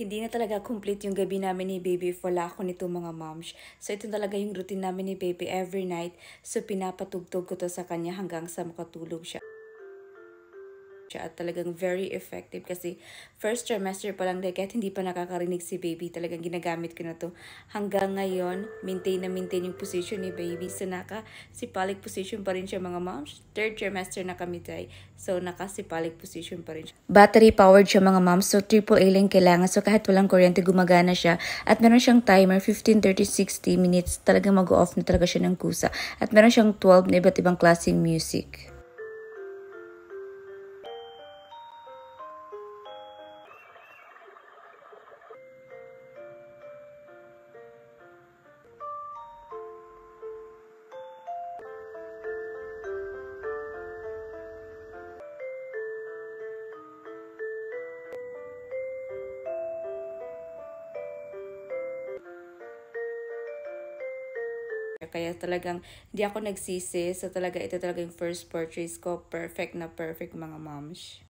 Hindi na talaga complete yung gabi namin ni baby if wala ako nito mga moms. So ito talaga yung routine namin ni baby every night. So pinapatugtog ko to sa kanya hanggang sa makatulog siya. At talagang very effective kasi first trimester pa lang dahil kahit hindi pa nakakarinig si baby, talagang ginagamit ko na to. Hanggang ngayon, maintain yung position ni baby. So nakasipalik position pa rin siya mga moms. Third trimester na kami tayo. So nakasipalik position pa rin siya. Battery powered siya mga moms. So AAA lang kailangan. So kahit walang kuryente, gumagana siya. At meron siyang timer, 15, 30, 60 minutes. Talagang mag-off na talaga siya ng kusa. At meron siyang 12 na iba't ibang klaseng music. Kaya talagang hindi ako nagsisi. So talaga ito talaga yung first purchase ko. Perfect na perfect mga moms.